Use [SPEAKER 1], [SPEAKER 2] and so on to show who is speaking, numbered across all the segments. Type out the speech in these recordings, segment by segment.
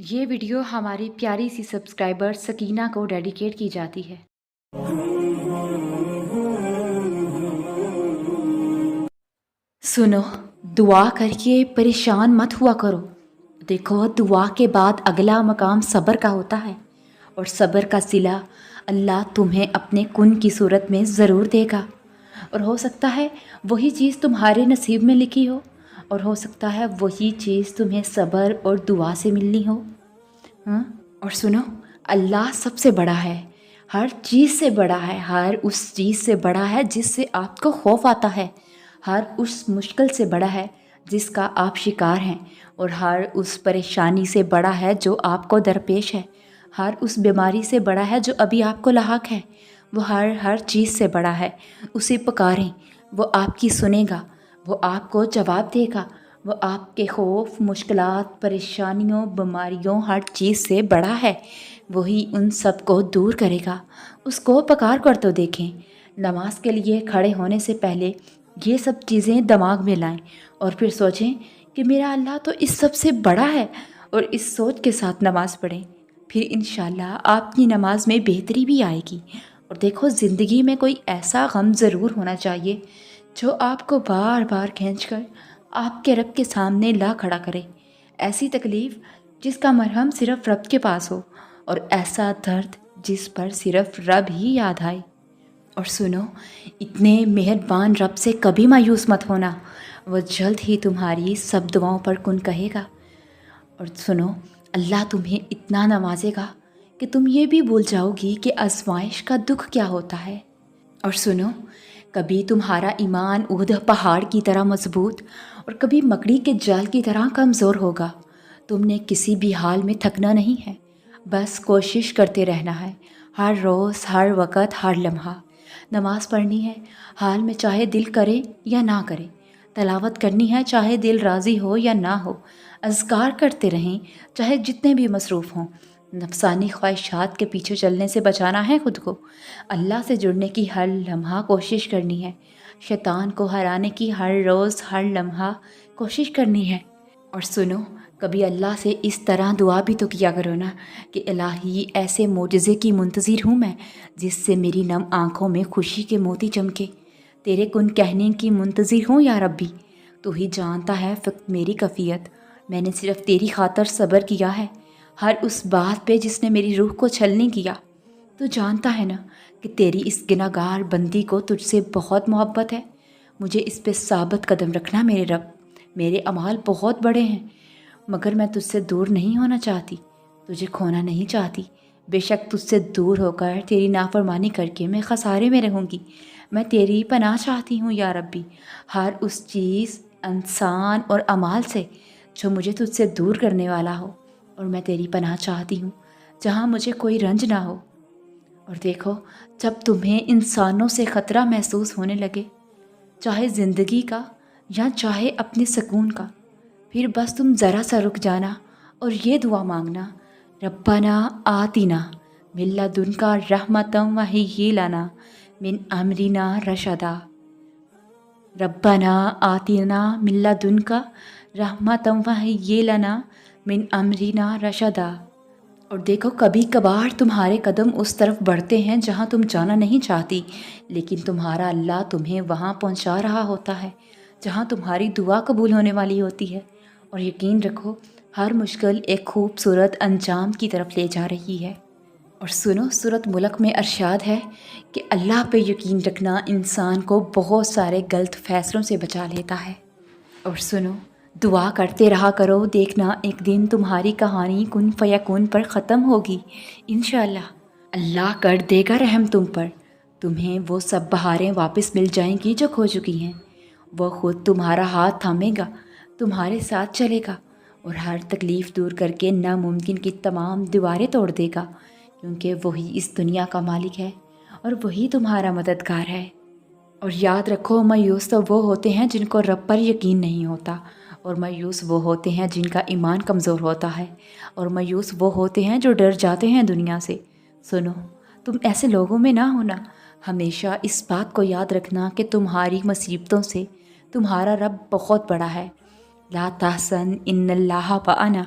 [SPEAKER 1] یہ ویڈیو ہماری پیاری سی سبسکرائبر سکینہ کو ڈیڈیکیٹ کی جاتی ہے۔ سنو، دعا کر کے پریشان مت ہوا کرو۔ دیکھو، دعا کے بعد اگلا مقام صبر کا ہوتا ہے، اور صبر کا صلہ اللہ تمہیں اپنے کن کی صورت میں ضرور دے گا۔ اور ہو سکتا ہے وہی چیز تمہارے نصیب میں لکھی ہو، اور ہو سکتا ہے وہی چیز تمہیں صبر اور دعا سے ملنی ہو۔ اور سنو، اللہ سب سے بڑا ہے، ہر چیز سے بڑا ہے، ہر اس چیز سے بڑا ہے جس سے آپ کو خوف آتا ہے، ہر اس مشکل سے بڑا ہے جس کا آپ شکار ہیں، اور ہر اس پریشانی سے بڑا ہے جو آپ کو درپیش ہے، ہر اس بیماری سے بڑا ہے جو ابھی آپ کو لاحق ہے۔ وہ ہر چیز سے بڑا ہے۔ اسے پکاریں، وہ آپ کی سنے گا، وہ آپ کو جواب دے گا، وہ آپ کے خوف، مشکلات، پریشانیوں، بیماریوں، ہر چیز سے بڑا ہے۔ وہی ان سب کو دور کرے گا۔ اس کو پکار کر تو دیکھیں۔ نماز کے لیے کھڑے ہونے سے پہلے یہ سب چیزیں دماغ میں لائیں، اور پھر سوچیں کہ میرا اللہ تو اس سب سے بڑا ہے، اور اس سوچ کے ساتھ نماز پڑھیں۔ پھر انشاءاللہ آپ کی نماز میں بہتری بھی آئے گی۔ اور دیکھو، زندگی میں کوئی ایسا غم ضرور ہونا چاہیے جو آپ کو بار بار کھینچ کر آپ کے رب کے سامنے لا کھڑا کرے۔ ایسی تکلیف جس کا مرہم صرف رب کے پاس ہو، اور ایسا درد جس پر صرف رب ہی یاد آئے۔ اور سنو، اتنے مہربان رب سے کبھی مایوس مت ہونا، وہ جلد ہی تمہاری سب دعاؤں پر کن کہے گا۔ اور سنو، اللہ تمہیں اتنا نوازے گا کہ تم یہ بھی بھول جاؤ گی کہ آزمائش کا دکھ کیا ہوتا ہے۔ اور سنو، کبھی تمہارا ایمان احد پہاڑ کی طرح مضبوط، اور کبھی مکڑی کے جال کی طرح کمزور ہوگا۔ تم نے کسی بھی حال میں تھکنا نہیں ہے، بس کوشش کرتے رہنا ہے، ہر روز، ہر وقت، ہر لمحہ۔ نماز پڑھنی ہے، حال میں چاہے دل کرے یا نہ کرے۔ تلاوت کرنی ہے، چاہے دل راضی ہو یا نہ ہو۔ اذکار کرتے رہیں، چاہے جتنے بھی مصروف ہوں۔ نفسانی خواہشات کے پیچھے چلنے سے بچانا ہے خود کو۔ اللہ سے جڑنے کی ہر لمحہ کوشش کرنی ہے۔ شیطان کو ہرانے کی ہر روز، ہر لمحہ کوشش کرنی ہے۔ اور سنو، کبھی اللہ سے اس طرح دعا بھی تو کیا کرو نا کہ الہی، ایسے معجزے کی منتظر ہوں میں جس سے میری نم آنکھوں میں خوشی کے موتی چمکے۔ تیرے کن کہنے کی منتظر ہوں یا ربی۔ تو ہی جانتا ہے فقط میری کفیت، میں نے صرف تیری خاطر صبر کیا ہے، ہر اس بات پہ جس نے میری روح کو چھلنی کیا۔ تو جانتا ہے نا کہ تیری اس گناہگار بندی کو تجھ سے بہت محبت ہے۔ مجھے اس پہ ثابت قدم رکھنا میرے رب۔ میرے اعمال بہت بڑے ہیں، مگر میں تجھ سے دور نہیں ہونا چاہتی، تجھے کھونا نہیں چاہتی۔ بے شک تجھ سے دور ہو کر تیری نافرمانی کر کے میں خسارے میں رہوں گی۔ میں تیری پناہ چاہتی ہوں یا ربی، ہر اس چیز، انسان اور اعمال سے جو مجھے تجھ سے دور کرنے والا ہو، اور میں تیری پناہ چاہتی ہوں جہاں مجھے کوئی رنج نہ ہو۔ اور دیکھو، جب تمہیں انسانوں سے خطرہ محسوس ہونے لگے، چاہے زندگی کا یا چاہے اپنے سکون کا، پھر بس تم ذرا سا رک جانا اور یہ دعا مانگنا: ربنا آتنا من لدنک رحمۃ وہیہئ لنا من امرنا رشدا۔ ربنا آتنا من لدنک رحمۃ وہیہئ لنا من امرنا رشدا۔ اور دیکھو، کبھی کبھار تمہارے قدم اس طرف بڑھتے ہیں جہاں تم جانا نہیں چاہتی، لیکن تمہارا اللہ تمہیں وہاں پہنچا رہا ہوتا ہے جہاں تمہاری دعا قبول ہونے والی ہوتی ہے۔ اور یقین رکھو، ہر مشکل ایک خوبصورت انجام کی طرف لے جا رہی ہے۔ اور سنو، سورۃ ملک میں ارشاد ہے کہ اللہ پہ یقین رکھنا انسان کو بہت سارے غلط فیصلوں سے بچا لیتا ہے۔ اور سنو، دعا کرتے رہا کرو، دیکھنا ایک دن تمہاری کہانی کن فیکون پر ختم ہوگی انشاءاللہ۔ اللہ کر دے گا رحم تم پر، تمہیں وہ سب بہاریں واپس مل جائیں گی جو کھو چکی ہیں۔ وہ خود تمہارا ہاتھ تھامے گا، تمہارے ساتھ چلے گا، اور ہر تکلیف دور کر کے ناممکن کی تمام دیواریں توڑ دے گا، کیونکہ وہی اس دنیا کا مالک ہے اور وہی تمہارا مددگار ہے۔ اور یاد رکھو، مایوس تو وہ ہوتے ہیں جن کو رب پر یقین نہیں ہوتا، اور مایوس وہ ہوتے ہیں جن کا ایمان کمزور ہوتا ہے، اور مایوس وہ ہوتے ہیں جو ڈر جاتے ہیں دنیا سے۔ سنو، تم ایسے لوگوں میں نہ ہونا۔ ہمیشہ اس بات کو یاد رکھنا کہ تمہاری مصیبتوں سے تمہارا رب بہت بڑا ہے۔ لا تحزن ان اللہ معنا،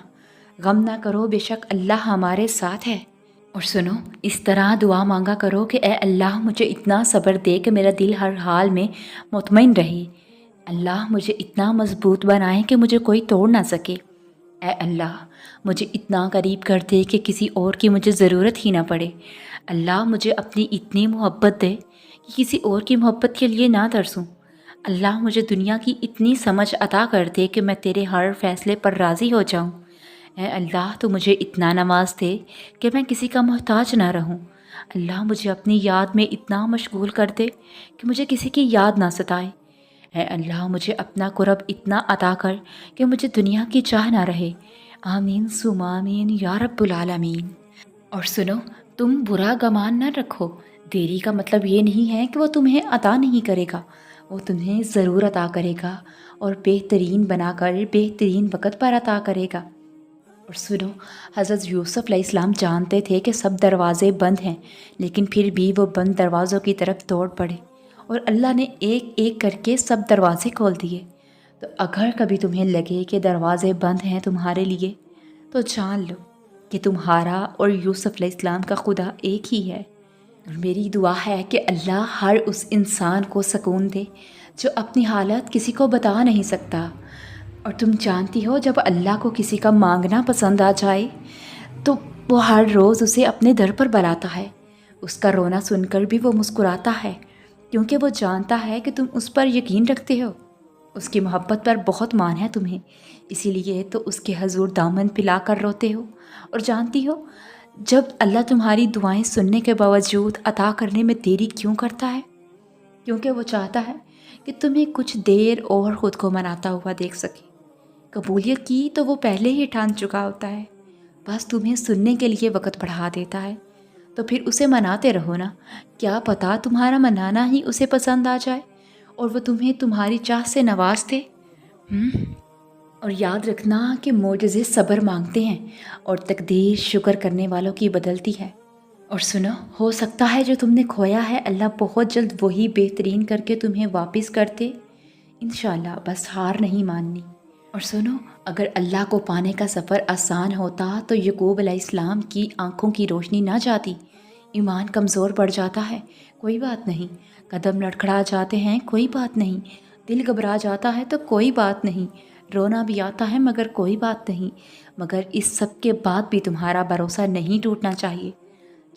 [SPEAKER 1] غم نہ کرو، بے شک اللہ ہمارے ساتھ ہے۔ اور سنو، اس طرح دعا مانگا کرو کہ اے اللہ مجھے اتنا صبر دے کہ میرا دل ہر حال میں مطمئن رہے۔ اللہ مجھے اتنا مضبوط بنائے کہ مجھے کوئی توڑ نہ سکے۔ اے اللہ مجھے اتنا قریب کر دے کہ کسی اور کی مجھے ضرورت ہی نہ پڑے۔ اللہ مجھے اپنی اتنی محبت دے کہ کسی اور کی محبت کے لیے نہ ترسوں۔ اللہ مجھے دنیا کی اتنی سمجھ عطا کر دے کہ میں تیرے ہر فیصلے پر راضی ہو جاؤں۔ اے اللہ تو مجھے اتنا نواز دے کہ میں کسی کا محتاج نہ رہوں۔ اللہ مجھے اپنی یاد میں اتنا مشغول کر دے کہ مجھے کسی کی یاد نہ ستائے۔ اے اللہ مجھے اپنا قرب اتنا عطا کر کہ مجھے دنیا کی چاہ نہ رہے۔ آمین ثم آمین یا رب العالمین۔ اور سنو، تم برا گمان نہ رکھو۔ دیری کا مطلب یہ نہیں ہے کہ وہ تمہیں عطا نہیں کرے گا، وہ تمہیں ضرور عطا کرے گا اور بہترین بنا کر بہترین وقت پر عطا کرے گا۔ اور سنو، حضرت یوسف علیہ السلام جانتے تھے کہ سب دروازے بند ہیں، لیکن پھر بھی وہ بند دروازوں کی طرف دوڑ پڑے اور اللہ نے ایک ایک کر کے سب دروازے کھول دیے۔ تو اگر کبھی تمہیں لگے کہ دروازے بند ہیں تمہارے لیے، تو جان لو کہ تمہارا اور یوسف علیہ السلام کا خدا ایک ہی ہے۔ اور میری دعا ہے کہ اللہ ہر اس انسان کو سکون دے جو اپنی حالت کسی کو بتا نہیں سکتا۔ اور تم جانتی ہو، جب اللہ کو کسی کا مانگنا پسند آ جائے تو وہ ہر روز اسے اپنے در پر بلاتا ہے۔ اس کا رونا سن کر بھی وہ مسکراتا ہے، کیونکہ وہ جانتا ہے کہ تم اس پر یقین رکھتے ہو۔ اس کی محبت پر بہت مان ہے تمہیں، اسی لیے تو اس کے حضور دامن پھیلا کر روتے ہو۔ اور جانتی ہو، جب اللہ تمہاری دعائیں سننے کے باوجود عطا کرنے میں دیری کیوں کرتا ہے؟ کیونکہ وہ چاہتا ہے کہ تمہیں کچھ دیر اور خود کو مناتا ہوا دیکھ سکے۔ قبولیت کی تو وہ پہلے ہی ٹھان چکا ہوتا ہے، بس تمہیں سننے کے لیے وقت بڑھا دیتا ہے۔ تو پھر اسے مناتے رہو نا، کیا پتہ تمہارا منانا ہی اسے پسند آ جائے اور وہ تمہیں تمہاری چاہ سے نواز دے۔ اور یاد رکھنا کہ معجزے صبر مانگتے ہیں اور تقدیر شکر کرنے والوں کی بدلتی ہے۔ اور سنو، ہو سکتا ہے جو تم نے کھویا ہے اللہ بہت جلد وہی بہترین کر کے تمہیں واپس کر دے۔ انشاءاللہ، بس ہار نہیں ماننی۔ اور سنو، اگر اللہ کو پانے کا سفر آسان ہوتا تو یعقوب علیہ السلام کی آنکھوں کی روشنی نہ جاتی۔ ایمان کمزور پڑ جاتا ہے، کوئی بات نہیں۔ قدم لڑکھڑا جاتے ہیں، کوئی بات نہیں۔ دل گھبرا جاتا ہے تو کوئی بات نہیں۔ رونا بھی آتا ہے مگر کوئی بات نہیں۔ مگر اس سب کے بعد بھی تمہارا بھروسہ نہیں ٹوٹنا چاہیے۔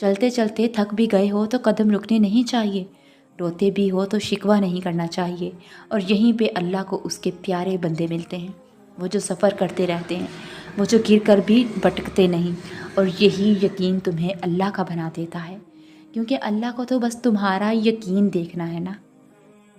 [SPEAKER 1] چلتے چلتے تھک بھی گئے ہو تو قدم رکنے نہیں چاہیے، روتے بھی ہو تو شکوہ نہیں کرنا چاہیے۔ اور یہیں پہ اللہ کو اس کے پیارے بندے ملتے ہیں، وہ جو سفر کرتے رہتے ہیں، وہ جو گر کر بھی بھٹکتے نہیں۔ اور یہی یقین تمہیں اللہ کا بنا دیتا ہے، کیونکہ اللہ کو تو بس تمہارا یقین دیکھنا ہے نا۔